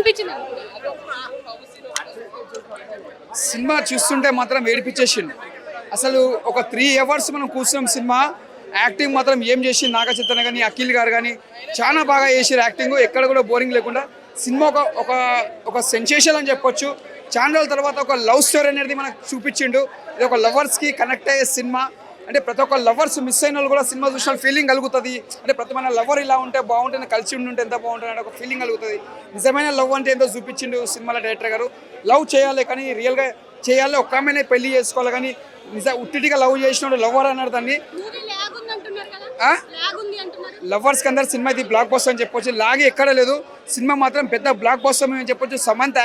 అనిపించింది? సినిమా చూస్తుంటే మాత్రం ఏడిపించేసిండు. అసలు ఒక 3 అవర్స్ మనం కూర్చున్నాం. సినిమా యాక్టింగ్ మాత్రం ఏం చేసింది నాగ చైతన్య కానీ అఖిల్ గారు కానీ చాలా బాగా చేసారు యాక్టింగ్. ఎక్కడ కూడా బోరింగ్ లేకుండా సినిమా ఒక ఒక సెన్సేషన్ అని చెప్పొచ్చు. చాలా రోజుల తర్వాత ఒక లవ్ స్టోరీ అనేది మనకు చూపించిండు. ఇది ఒక లవర్స్కి కనెక్ట్ అయ్యే సినిమా. అంటే ప్రతి ఒక్క లవర్స్ మిస్ అయిన వాళ్ళు కూడా సినిమా చూసిన ఫీలింగ్ కలుగుతుంది. అంటే ప్రతి మన లవర్ ఇలా ఉంటే బాగుంటుంది, కలిసి ఉంటే ఎంత బాగుంటుంది అంటే ఒక ఫీలింగ్ కలుగుతుంది. నిజమైన లవ్ అంటే ఏంటో చూపించిండు సినిమాలో డైరెక్టర్ గారు. లవ్ చేయాలి కానీ రియల్గా చేయాలి, ఒక్క ఆమెనే పెళ్లి చేసుకోవాలి కానీ ఉట్టిగా లవ్ చేసినోడు లవర్ అన్నారు దాన్ని. లవర్స్కి అందరు సినిమా ఇది బ్లాక్ బస్టర్ అని చెప్పొచ్చు. లాగే ఎక్కడ లేదు, సినిమా మాత్రం పెద్ద బ్లాక్ బస్టర్ అని చెప్పొచ్చు. సమంత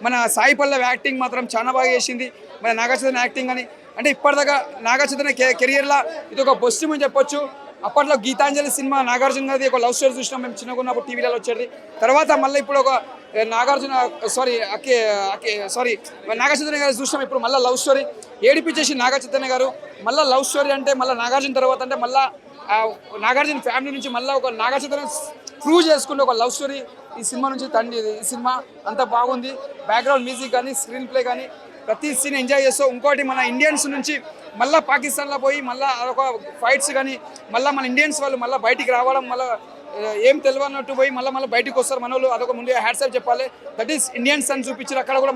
మన సాయి పల్లవి యాక్టింగ్ మాత్రం చాలా బాగా చేసింది. మన నాగార్జున యాక్టింగ్ అని అంటే ఇప్పటిదాకా నాగార్జున కెరియర్లో ఇది ఒక బెస్ట్ అని చెప్పొచ్చు. అప్పట్లో గీతాంజలి సినిమా నాగార్జున గారిది ఒక లవ్ స్టోరీ చూసినాం మేము చిన్నగా ఉన్నప్పుడు టీవీలలో వచ్చేది. తర్వాత మళ్ళీ ఇప్పుడు ఒక నాగచైతన్య గారు చూసినాం. ఇప్పుడు మళ్ళీ లవ్ స్టోరీ ఏడిపించేసి నాగచైతన్య గారు మళ్ళీ లవ్ స్టోరీ అంటే మళ్ళీ నాగార్జున తర్వాత అంటే మళ్ళీ నాగార్జున ఫ్యామిలీ నుంచి మళ్ళీ ఒక నాగచైతన్య ప్రూవ్ చేసుకుంటే ఒక లవ్ స్టోరీ ఈ సినిమా నుంచి తండ్రి. ఈ సినిమా అంత బాగుంది. బ్యాక్గ్రౌండ్ మ్యూజిక్ కానీ స్క్రీన్ ప్లే కానీ ప్రతి సీన్ ఎంజాయ్ చేస్తాం. ఇంకోటి మన ఇండియన్స్ నుంచి మళ్ళీ పాకిస్తాన్లో పోయి మళ్ళీ అదొక ఫైట్స్ కానీ మళ్ళీ మన ఇండియన్స్ వాళ్ళు మళ్ళీ బయటికి రావడం, మళ్ళీ ఏం తెలియనట్టు పోయి మళ్ళీ బయటకు వస్తారు మన వాళ్ళు. అదొక ముందు హ్యాట్సాప్ చెప్పాలి. దట్ ఈస్ ఇండియన్స్ అని చూపించారు. అక్కడ కూడా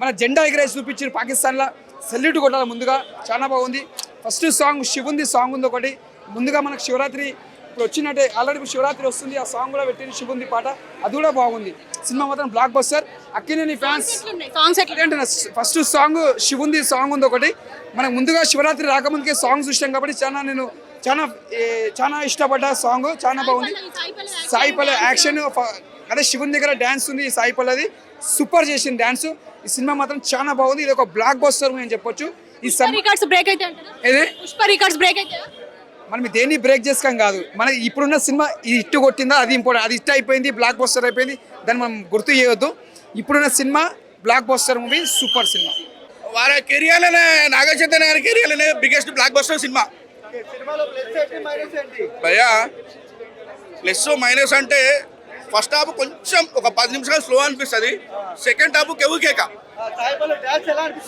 మన జెండా ఎగరేసి చూపించారు పాకిస్తాన్లో. సెల్యూట్ కొట్టాలి ముందుగా. చాలా బాగుంది. ఫస్ట్ సాంగ్ శివుంది సాంగ్ ఉంది ఒకటి. ముందుగా మనకు శివరాత్రి ఇప్పుడు వచ్చినట్టే ఆల్రెడీ శివరాత్రి వస్తుంది. ఆ సాంగ్ కూడా పెట్టింది శివుంది పాట, అది కూడా బాగుంది. సినిమా మాత్రం బ్లాక్ బస్టర్. అక్కినేని ఫ్యాన్స్ ఏంటంటే ఫస్ట్ సాంగ్ శివుంది సాంగ్ ఉంది ఒకటి. మనకు ముందుగా శివరాత్రి రాకముందుకే సాంగ్ చూసాం కాబట్టి చాలా ఇష్టపడ్డ సాంగ్. చాలా బాగుంది. సాయి పల్లవి యాక్షన్, అదే శివుని దగ్గర డ్యాన్స్ ఉంది. సాయి పల్లవి సూపర్ చేసింది డ్యాన్స్. ఈ సినిమా మాత్రం చాలా బాగుంది. ఇది ఒక బ్లాక్ బస్టర్ అని చెప్పొచ్చు. ఈ మనం దేన్ని బ్రేక్ చేసుకోం కాదు, మన ఇప్పుడున్న సినిమా ఇది హిట్ కొట్టిందా అది ఇంపార్టెంట్. అది హిట్ అయిపోయింది, బ్లాక్ బస్టర్ అయిపోయింది, దాన్ని మనం గుర్తు చేయవద్దు. ఇప్పుడున్న cinema block buster movie, super cinema. వారి కెరియర్లోనే నాగ చైతన్య గారి కెరియర్లోనే బిగ్గెస్ట్ బ్లాక్ బస్టర్ సినిమా. భయ్యా ప్లస్ మైనస్ అంటే ఫస్ట్ హాఫ్ కొంచెం ఒక 10 నిమిషాలు స్లో అనిపిస్తుంది. సెకండ్ హాఫ్ కేక.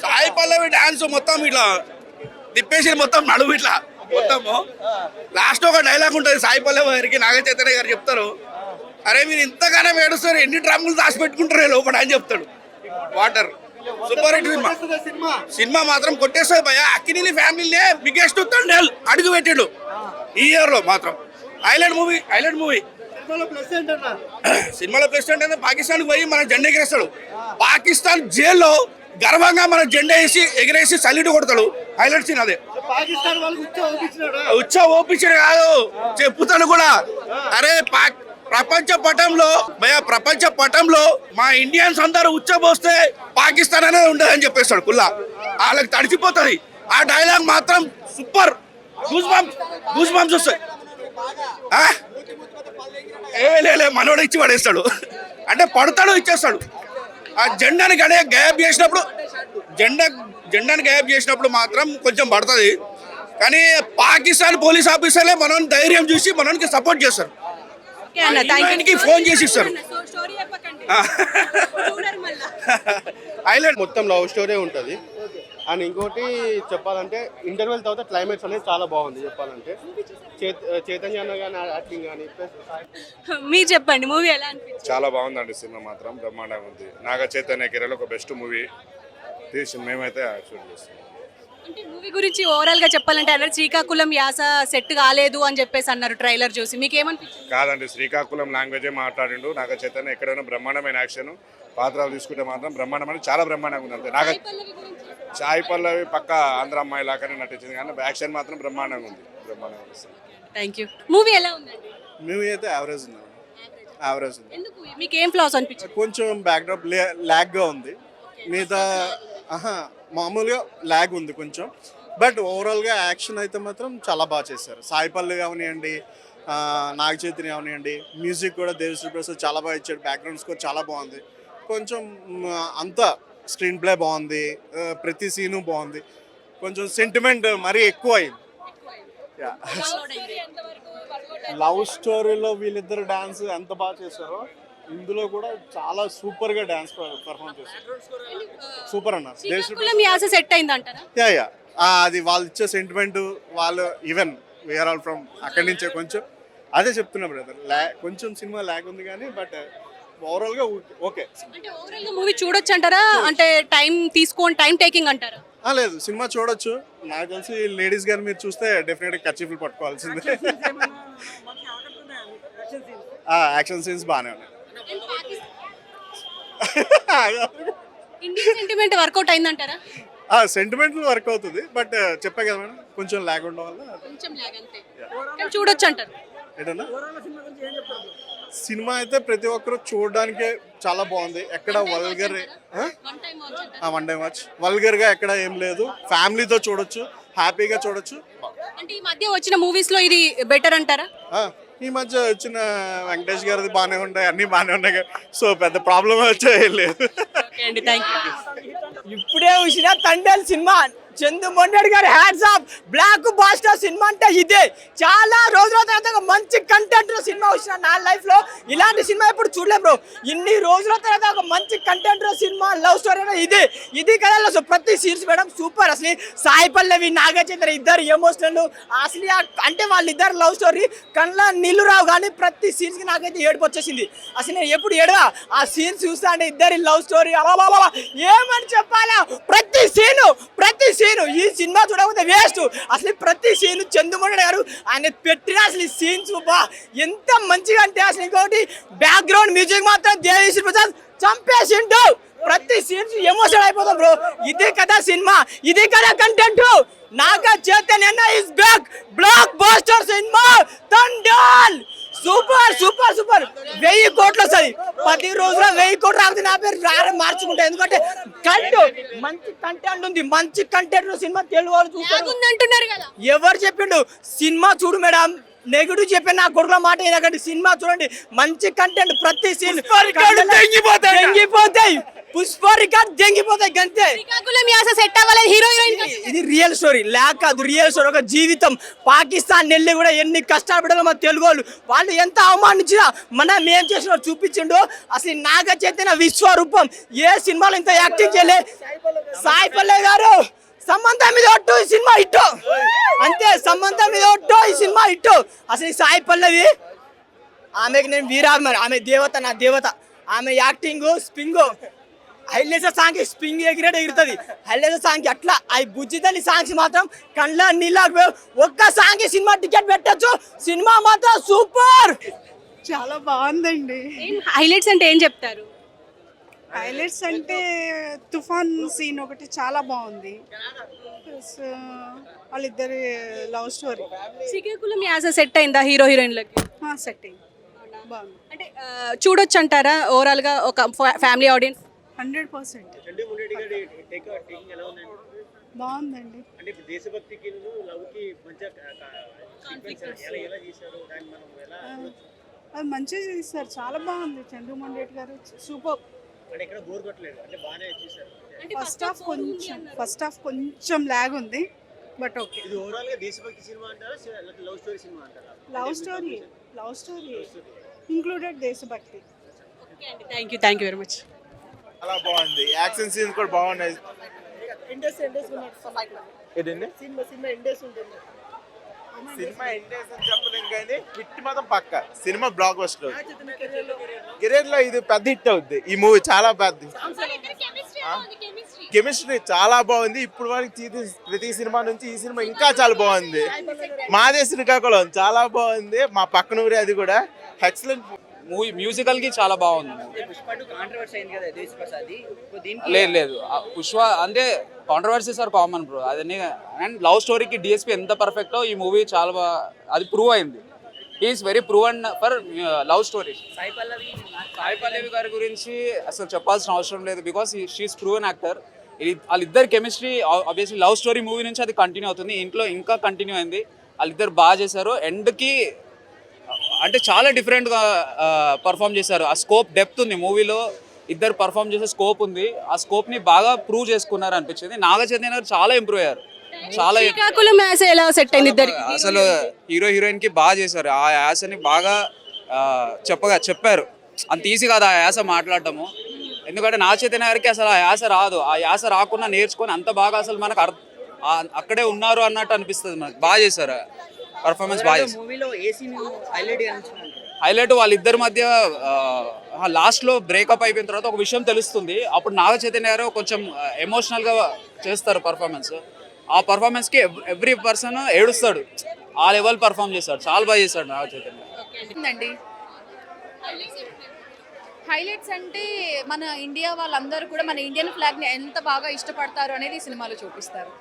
సాయి పల్లవి డాన్స్ మొత్తం ఇట్లా తిప్పేసి మొత్తం నడువు ఇట్లా మొత్తము. లాస్ట్ ఒక డైలాగ్ ఉంటుంది సాయి పల్లవి గారికి, నాగ చైతన్య గారు చెప్తారు, అరే మీరు ఇంతగానం ఏడుస్తారు, ఎన్ని డ్రమ్ములు దాచిపెట్టుకుంటారు లోపల అని చెప్తాడు. Water super hit cinema. Cinema మాత్రం కొట్టేస్తుంది భయ. అక్కినేని ఫ్యామిలీనే బిగ్గెస్ట్ తండేల్ అడుగు పెట్టాడు ఈ ఇయర్ లో మాత్రం. Highlight movie. సినిమాలో ప్లస్ అంటే పాకిస్తాన్కి పోయి మన జెండా ఎగరేస్తాడు. పాకిస్తాన్ జైల్లో గర్వంగా మన జెండా వేసి ఎగరేసి సల్యూట్ కొడతాడు. హైలైట్ సీన్ అదే. ఉచ్చ ఓపించాడు కాదు, చెప్పుతాడు కూడా. అరే ప్రపంచ పటంలో మా ఇండియన్స్ అందరూ ఉచ్చబోస్తే పాకిస్తాన్ అనేది ఉండదని చెప్పేస్తాడు కుల్లా. వాళ్ళకి తడిచిపోతుంది. ఆ డైలాగ్ మాత్రం సూపర్. గూస్ బంప్స్ వస్తాయి. మనోడు ఇచ్చి పడేస్తాడు అంటే పడతాడు, ఇచ్చేస్తాడు. ఆ జెండాని గాయబ్ చేసినప్పుడు మాత్రం కొంచెం పడుతుంది. కానీ పాకిస్తాన్ పోలీస్ ఆఫీసర్లే మనోని ధైర్యం చూసి మనోనికి సపోర్ట్ చేస్తారు. ఫోన్ చేసి ఇస్తారు. హైలైట్ మొత్తం లవ్ స్టోరీ ఉంటుంది. అండ్ ఇంకోటి చెప్పాలంటే ఇంటర్వెల్ తర్వాత క్లైమాక్స్ అనేది చాలా బాగుంది. చెప్పాలంటే చైతన్య అన్న కానీ యాక్టింగ్ కానీ. మీరు చెప్పండి మూవీ ఎలా అనిపించింది? చాలా బాగుందండి. సినిమా మాత్రం బ్రహ్మాండంగా ఉంది. నాగ చైతన్య కెరీర్లో ఒక బెస్ట్ మూవీ తీసి మేమైతే యాక్చువల్ చేస్తున్నాం. అంటే మూవీ గురించి ఓవరాల్ గా చెప్పాలంటే అన్నారు శ్రీకాకుళం యాస సెట్ కాలేదు అని చెప్పేసి అన్నారు ట్రైలర్ చూసి. మీకు ఏమనిపించింది? కాదండి, శ్రీకాకుళం లాంగ్వేజే మాట్లాడిండు నాగ చైతన్య. ఎక్కడైనా బ్రహ్మాండమైన యాక్షన్ పాత్రలు తీసుకుంటే మాత్రం బ్రహ్మాండమైన చాలా బ్రహ్మాండంగా ఉంది. అంతే సాయి పల్లవి పక్క ఆంధ్ర అమ్మాయి లాగానే నటించింది కానీ యాక్షన్ మాత్రం బ్రహ్మాండంగా ఉంది. Thank you. మూవీ ఎలా ఉందండి? మూవీ అయితే యావరేజ్ ఉంది. యావరేజ్ ఉంది. ఎందుకు మీకు ఏం ఫ్లాస్ అనిపించింది? కొంచెం బ్యాక్డ్రాప్ ల్యాగ్గా ఉంది. మిగతా మామూలుగా ల్యాగ్ ఉంది కొంచెం. బట్ ఓవరాల్గా యాక్షన్ అయితే మాత్రం చాలా బాగా చేశారు. సాయి పల్లవి కావనివ్వండి, నాగ చైతన్య కావనివ్వండి, మ్యూజిక్ కూడా దేవిశ్రీ ప్రసాద్ చాలా బాగా ఇచ్చాడు. బ్యాక్గ్రౌండ్ స్కోర్ చాలా బాగుంది. కొంచెం అంతా స్క్రీన్ ప్లే బాగుంది. ప్రతి సీను బాగుంది. కొంచెం సెంటిమెంట్ మరీ ఎక్కువ అయింది. లవ్ స్టోరీలో వీళ్ళిద్దరు డాన్స్ ఎంత బాగా చేశారో ఇందులో కూడా చాలా సూపర్ గా డాన్స్ పర్ఫామ్ చేశారు. సూపర్ అన్న. శ్రీకాకుళం యాస సెట్ అయింది అంటారా? యా అది వాళ్ళు ఇచ్చే సెంటిమెంట్, వాళ్ళు ఈవెన్ వీఆర్ ఆల్ ఫ్రమ్ అక్కడి నుంచే కొంచెం అదే చెప్తున్నా బ్రదర్, కొంచెం సినిమా ల్యాగ్ ఉంది కానీ బట్ ఓవరాల్ గా ఓకే. అంటే ఓవరాల్ గా మూవీ చూడొచ్చు అంటారా? అంటే టైం తీసుకోండి, టైం టేకింగ్ అంటారా? లేదు, సినిమా చూడొచ్చు. నాకు తెలిసి లేడీస్ గారు మీరు చూస్తే డెఫినెట్గా కర్చీఫ్లు పట్టుకోవాల్సిందే. యాక్షన్ సీన్స్ బాగానే ఉన్నాయి. ఇండియన్ సెంటిమెంట్ వర్కౌట్ అయిందంటారా? సెంటిమెంటల్ వర్క్ అవుతుంది బట్ చెప్పా కదా మేడం, కొంచెం ల్యాగ్ ఉండడం వల్ల కొంచెం లాగ్ అంతే. కానీ చూడొచ్చు అంటారు. ఏంటన్నా సినిమా అయితే ప్రతి ఒక్కరు చూడడానికే చాలా బాగుంది. ఎక్కడ vulgar one time watch vulgar గా ఎక్కడ ఏం లేదు. ఫ్యామిలీతో చూడొచ్చు, హ్యాపీగా చూడొచ్చు. అంటే ఈ మధ్య వచ్చిన మూవీస్ లో ఇది బెటర్ అంటారా? ఈ మధ్య వచ్చిన వెంకటేష్ గారిది బాగానే ఉంటాయి, అన్ని బాగానే ఉన్నాయి. సో పెద్ద ప్రాబ్లం వచ్చే లేదు. ఇప్పుడే చూసిన తండేల్ సినిమా, చందు మొండేడి గారి hats off. Blockbuster cinema అంటే ఇదే. చాలా రోజుల తర్వాత మంచి కంటెంట్ సినిమా వచ్చిన నా లైఫ్ లో ఇలాంటి సినిమా ఎప్పుడు చూడలే బ్రో. ఇన్ని రోజుల తర్వాత ఒక మంచి కంటెంట్ సినిమా, లవ్ స్టోరీ ఇది కదా. సో ప్రతి సీన్స్ మేడం సూపర్. అసలు సాయి పల్లవి, నాగచంద్ర ఇద్దరు ఎమోషనల్. అసలు అంటే వాళ్ళిద్దరు లవ్ స్టోరీ కళ్ళ నీళ్ళు రావు కానీ ప్రతి సీన్స్ కి నాకైతే ఏడుపు వచ్చేసింది. అసలు నేను ఎప్పుడు ఏడవా ఆ సీన్స్ చూస్తా అంటే ఇద్దరి లవ్ స్టోరీ ఏమని చెప్పాలా. ప్రతి సీను ఈ సినిమా చూడకపోతే వేస్ట్. అసలు ప్రతి సీన్ చందుమోహన్ గారు ఆయన పెట్టిన అసలు సీన్స్ ఎంత మంచిగా అంటే అసలు ఇంకొకటి బ్యాక్గ్రౌండ్ మ్యూజిక్ మాత్రం దేవిశ్రీ ప్రసాద్ చంపేసిండు. ప్రతి సీన్స్ ఎమోషన్ అయిపోతాం బ్రో. ఇదే కదా సినిమా, ఇదే కదా content. Naga Chaitanya is back. Blockbuster cinema Thandel super super super. 1000 కోట్లు వస్తుంది 10 రోజుల 1000 కోట్లు రాకపోతే నా పేరు మార్చుకుంటా. ఎందుకంటే మంచి కంటెంట్ ఉంది, మంచి కంటెంట్ సినిమా తెలుగు వాళ్ళు చూస్తారు. ఎవరు చెప్పిండు? సినిమా చూడు మేడం. నెగిటివ్ చెప్పే నా కొడుకుల మాట ఏదకంటే సినిమా చూడండి, మంచి కంటెంట్. ప్రతి సీన్ తెంగిపోతాయి, పుష్ప రికార్డ్ తెంగిపోతాయి గంతే. ఇది రియల్ స్టోరీ లేక కాదు, రియల్ స్టోరీ. ఒక జీవితం పాకిస్తాన్ వెళ్ళి కూడా ఎన్ని కష్టాలు పడాలో మన తెలుగు వాళ్ళు ఎంత అవమానించినా మనం ఏం చేసినా చూపించిండు. అసలు నాగ చైతన్య విశ్వరూపం. ఏ సినిమాలో ఇంత యాక్టింగ్ చేయలే. సాయి పల్లవి గారు సంబంధం మీద ఒట్టు, ఈ సినిమా ఇట్టు అంతే. సంబంధం మీద ఒట్టు, ఈ సినిమా ఇట్టు. అసలు సాయి పల్లవి ఆమెకి నేను వీరాభిమాని. ఆమె దేవత, నా దేవత. ఆమె యాక్టింగ్ స్పింగ్ హైలేస సాంగ్ స్పింగ్ ఎగురుతుంది. హైలేస సాంగ్ అట్లా అవి బుజ్జితల్లి సాంగ్స్ మాత్రం కళ్ళ నీళ్ళ. ఒక్క సాంగ్ సినిమా టికెట్ పెట్టచ్చు. సినిమా మాత్రం సూపర్, చాలా బాగుందండి. హైలైట్స్ అంటే ఏం చెప్తారు? హైలైట్స్ అంటే తుఫాన్ సీన్ ఒకటి చాలా బాగుంది. వాళ్ళిద్దరి లవ్ స్టోరీ. శ్రీకాకుళం యాస సెట్ అయిందా హీరో హీరోయిన్లకి? సెట్ అయింది, బాగుంది. అంటే చూడొచ్చు అంటారా ఓవరాల్ గా ఒక ఫ్యామిలీ ఆడియన్స్? 100% బాగుందండి. అది మంచిగా చేస్తారు, చాలా బాగుంది. చందు మొండేటి గారు సూపర్. ఫస్ట్ హాఫ్ కొంచెం లాగ్ ఉంది but okay. Love story included దేశభక్తి. Thank you very much. చాలా బాగుంది. యాక్షన్ సీన్స్ కూడా బాగున్నాయి. సినిమా ఎండేస్ అని చెప్పలేం కానీ హిట్ మాత్రం పక్క. Cinema block buster. కెరీర్ లో ఇది పెద్ద హిట్ అవుద్ది. ఈ మూవీ చాలా పెద్ద కెమిస్ట్రీ చాలా బాగుంది. ఇప్పుడు వరకు ప్రతి సినిమా నుంచి ఈ సినిమా ఇంకా చాలా బాగుంది. మాదే శ్రీకాకుళం చాలా బాగుంది. మా పక్కన ఊరే, అది కూడా ఎక్సలెంట్ మూవీ. మ్యూజికల్ కి చాలా బాగుంది. లేదు పుష్ప అంటే కాంట్రవర్సీస్ ఆర్ కామన్ బ్రో. అదే అండ్ లవ్ స్టోరీకి డిఎస్పీ ఎంత పర్ఫెక్టో ఈ మూవీ చాలా అది ప్రూవ్ అయింది. Is very proven for love story. Sai Pallavi గారి గురించి అసలు చెప్పాల్సిన అవసరం లేదు. Because she is proven actor. వాళ్ళిద్దరు chemistry obviously love story movie నుంచి అది కంటిన్యూ అవుతుంది. ఇంట్లో ఇంకా కంటిన్యూ అయింది. వాళ్ళిద్దరు బాగా చేశారు. ఎండ్కి అంటే చాలా డిఫరెంట్గా పర్ఫామ్ చేశారు. ఆ స్కోప్ డెప్త్ ఉంది మూవీలో. ఇద్దరు పర్ఫామ్ చేసే స్కోప్ ఉంది. ఆ స్కోప్ని బాగా ప్రూవ్ చేసుకున్నారు అనిపించింది. నాగ చైతన్య గారు చాలా ఇంప్రూవ్ అయ్యారు. చాలా ఎలా సెట్ అయింది ఇద్దరు? అసలు హీరో హీరోయిన్ కి బాగా చేశారు. ఆ యాసని బాగా చెప్పారు. అంత ఈజీ కాదు ఆ యాస మాట్లాడటము. ఎందుకంటే నాగ చైతన్య గారికి అసలు ఆ యాస రాదు. ఆ యాస రాకుండా నేర్చుకొని అంత బాగా అసలు మనకు అక్కడే ఉన్నారు అన్నట్టు అనిపిస్తుంది మనకు. బాగా చేశారు, పర్ఫార్మెన్స్ బాగా చేశారు. మూవీలో ఏ సీన్ హైలైట్ హైలైట్ వాళ్ళిద్దరి మధ్య లాస్ట్లో బ్రేకప్ అయిపోయిన తర్వాత ఒక విషయం తెలుస్తుంది. అప్పుడు నాగ చైతన్య గారు కొంచెం ఎమోషనల్గా చేస్తారు పర్ఫార్మెన్స్. ఆ పర్ఫార్మెన్స్కి ఎవ్రీ పర్సన్ ఏడుస్తాడు. ఆ లెవెల్ పర్ఫామ్ చేస్తాడు, చాలా బాగా చేస్తాడు నాగ చైతన్య. అండి హైలైట్స్ అంటే మన ఇండియా వాళ్ళందరూ కూడా మన ఇండియన్ ఫ్లాగ్ని ఎంత బాగా ఇష్టపడతారు అనేది ఈ సినిమాలో చూపిస్తారు.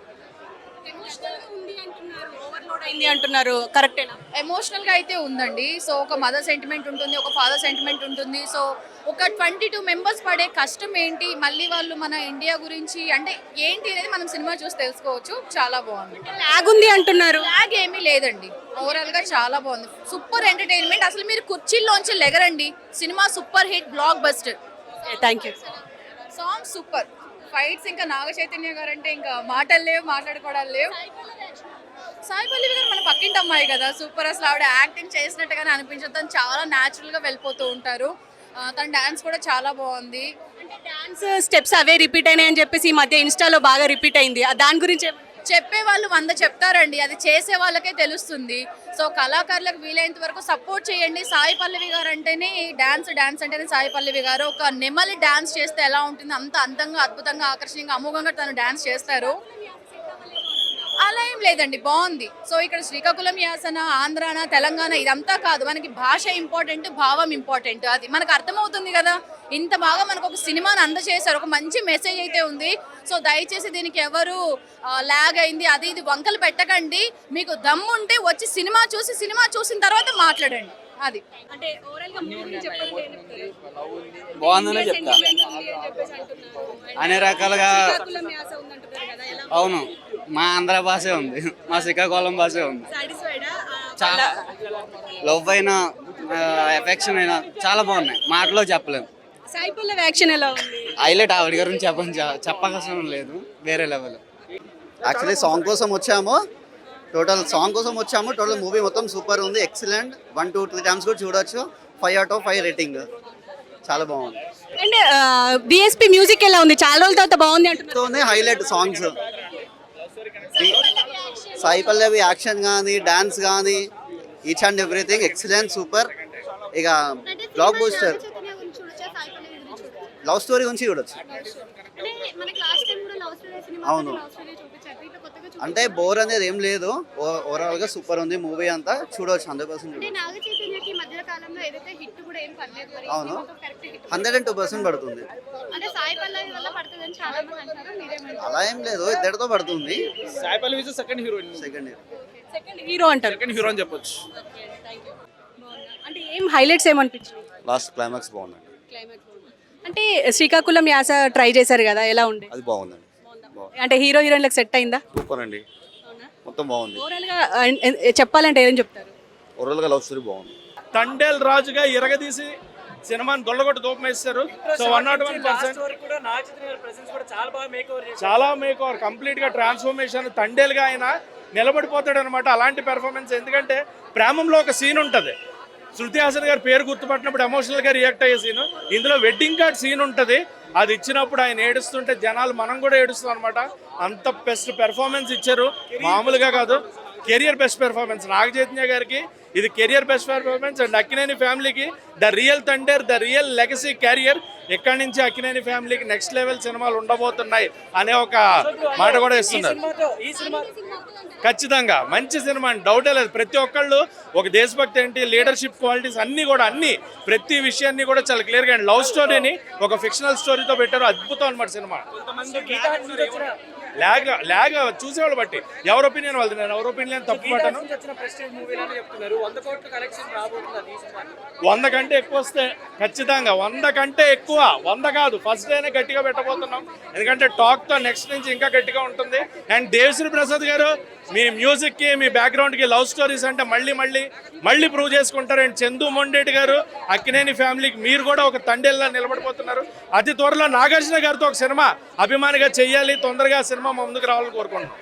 అంటున్నారు కరెక్టేనా? ఎమోషనల్గా అయితే ఉందండి. సో ఒక మదర్ సెంటిమెంట్ ఉంటుంది, ఒక ఫాదర్ సెంటిమెంట్ ఉంటుంది. సో ఒక 22 మెంబర్స్ పడే కష్టం ఏంటి, మళ్ళీ వాళ్ళు మన ఇండియా గురించి అంటే ఏంటి అనేది మనం సినిమా చూసి తెలుసుకోవచ్చు. చాలా బాగుంది. లాగ్ ఉంది అంటున్నారు. లాగ్ ఏమీ లేదండి, ఓవరాల్గా చాలా బాగుంది. Super entertainment. అసలు మీరు కుర్చీల్లోంచి లెగరండి. Cinema super hit, blockbuster. Thank you. Song super, fights ఇంకా నాగ చైతన్య గారు అంటే ఇంకా మాటలు లేవు, మాట్లాడుకోవడాలు లేవు. సాయి పల్లవి గారు మన పక్కింటి అమ్మాయి కదా, సూపర్. అసలు ఆవిడ యాక్టింగ్ చేసినట్టుగానే అనిపించదు. తను చాలా న్యాచురల్గా వెళ్ళిపోతూ ఉంటారు. తన డాన్స్ కూడా చాలా బాగుంది. అంటే డాన్స్ స్టెప్స్ అవే రిపీట్ అయినాయి అని చెప్పేసి ఈ మధ్య ఇన్స్టాలో బాగా రిపీట్ అయింది. దాని గురించి చెప్పే వాళ్ళు 100 చెప్తారండి, అది చేసే వాళ్ళకే తెలుస్తుంది. సో కళాకారులకు వీలైనంత వరకు సపోర్ట్ చేయండి. సాయి పల్లవి గారు అంటేనే డాన్స్ అంటేనే సాయి పల్లవి గారు. ఒక నెమలి డాన్స్ చేస్తే ఎలా ఉంటుంది అంత అందంగా, అద్భుతంగా, ఆకర్షణీయంగా, అమోఘంగా తను డాన్స్ చేస్తారు. అలా ఏం లేదండి, బాగుంది. సో ఇక్కడ శ్రీకాకుళం యాసన, ఆంధ్రాన, తెలంగాణ ఇదంతా కాదు. మనకి భాష ఇంపార్టెంట్, భావం ఇంపార్టెంట్. అది మనకు అర్థమవుతుంది కదా. ఇంత బాగా మనకు ఒక సినిమాని అందజేశారు, ఒక మంచి మెసేజ్ అయితే ఉంది. సో దయచేసి దీనికి ఎవరు లాగ్ అయింది అది ఇది వంకలు పెట్టకండి. మీకు దమ్ము ఉంటే వచ్చి సినిమా చూసిన తర్వాత మాట్లాడండి. అది అంటే ఓవరాల్ గా మూవీ గురించి చెప్పండి. బాగుందనే చెప్తా. అన్ని రకాలుగా అవును, మా ఆంధ్ర భాషే ఉంది, మా శ్రీకాకుళం భాషే ఉంది. చాలా లవ్ అయినా ఎఫెక్షన్ అయినా చాలా బాగున్నాయి, మాటలో చెప్పలేము. సాయి పల్లవి యాక్షన్ ఎలా ఉంది? హైలైట్ ఆవిడ గురించి చెప్పకసం లేదు, వేరే లెవెల్. యాక్చువల్లీ సాంగ్ కోసం వచ్చాము, టోటల్ మూవీ మొత్తం సూపర్ ఉంది, ఎక్సలెంట్. 1 to 2 times కూడా చూడొచ్చు. 5 out of 5 రేటింగ్, చాలా బాగుంది. అండ్ డిఎస్పీ మ్యూజిక్ ఎలా ఉంది? చాలా రోజుల తర్వాత బాగుంది అంటున్నారు. Highlight songs, Sai Pallavi action కానీ, డాన్స్ కానీ, each and everything excellent, super. ఇక బ్లాక్ బూస్టర్. లవ్ స్టోరీ గురించి చూడొచ్చు. అవును, అంటే బోర్ అనేది ఏం లేదు, ఓవరాల్ గా సూపర్ ఉంది మూవీ అంతా, చూడవచ్చు 100%. అవును, 102% పడుతుంది. అలా ఏం లేదు, ఇద్దరితో పడుతుంది. సాయి పల్లవి సెకండ్ హీరో అంటారు. సెకండ్ హీరో అని చెప్పొచ్చు. అంటే ఏం హైలైట్స్ ఏమనిపించింది? లాస్ట్ క్లైమాక్స్ బాగుందండి. అంటే శ్రీకాకుళం యాస ట్రై చేశారు కదా, ఎలా ఉండే? అది బాగుందండి, అంటే హీరో హీరోయిన్లకు సెట్ అయిందా? సూపర్ అండి, మొత్తం బాగుంది. ఓవరాల్ గా చెప్పాలంటే ఏం చెప్తారు? ఓవరాల్ గా లవ్ స్టోరీ బాగుంది. తండేల్ రాజుగా ఇరగదీసి సినిమాని దొల్లగొట్టు దూపమేస్తారు. సో 101% చాలా మేక్ ఓవర్, కంప్లీట్ గా ట్రాన్స్ఫర్మేషన్. తండేల్ గా ఆయన నిలబడిపోతాడు అనమాట, అలాంటి పెర్ఫార్మెన్స్. ఎందుకంటే ప్రేమంలో ఒక సీన్ ఉంటుంది, శృతి హాసన్ గారి పేరు గుర్తుపట్టినప్పుడు ఎమోషనల్గా రియాక్ట్ అయ్యే సీను. ఇందులో వెడ్డింగ్ కార్డ్ సీన్ ఉంటుంది, అది ఇచ్చినప్పుడు ఆయన ఏడుస్తుంటే జనాలు మనం కూడా ఏడుస్తాం అనమాట. అంత బెస్ట్ పెర్ఫార్మెన్స్ ఇచ్చారు, మామూలుగా కాదు. Career best performance Naga Chaitanya గారికి, ఇది career best performance. And Akkineni ఫ్యామిలీకి the real thunder, the real legacy carrier. ఎక్కడి నుంచి అక్కినేని ఫ్యామిలీకి నెక్స్ట్ లెవెల్ సినిమాలు ఉండబోతున్నాయి అనే ఒక మాట కూడా ఇస్తున్నారు. ఖచ్చితంగా మంచి సినిమా అని డౌటే లేదు. ప్రతి ఒక్కళ్ళు ఒక దేశభక్తి ఏంటి, లీడర్షిప్ క్వాలిటీస్ అన్నీ కూడా, ప్రతి విషయాన్ని కూడా చాలా క్లియర్గా. అండ్ లవ్ స్టోరీని ఒక ఫిక్షనల్ స్టోరీతో పెట్టారు, అద్భుతం అనమాట సినిమా. లాగ్ చూసేవాళ్ళు బట్టి ఎవరి ఒపీనియన్ వాళ్ళది, నేను ఎవరి ఒపీనియన్ తప్పు పట్టాను. 100 కంటే ఎక్కువ వస్తే ఖచ్చితంగా, 100 కంటే ఎక్కువ, 100 కాదు, ఫస్ట్ డేనే గట్టిగా పెట్టబోతున్నాం. ఎందుకంటే టాక్తో నెక్స్ట్ నుంచి ఇంకా గట్టిగా ఉంటుంది. అండ్ దేవిశ్రీ ప్రసాద్ గారు మీ మ్యూజిక్కి, మీ బ్యాక్గ్రౌండ్కి లవ్ స్టోరీస్ అంటే మళ్ళీ ప్రూవ్ చేసుకుంటారు. అండ్ చందు మొండేటి గారు, అక్కినేని ఫ్యామిలీకి మీరు కూడా ఒక తండేల్లా నిలబడిపోతున్నారు. అతి త్వరలో నాగార్జున గారితో ఒక సినిమా అభిమానిగా చెయ్యాలి, తొందరగా సినిమా ముందుకు రావాలని కోరుకుంటున్నాం.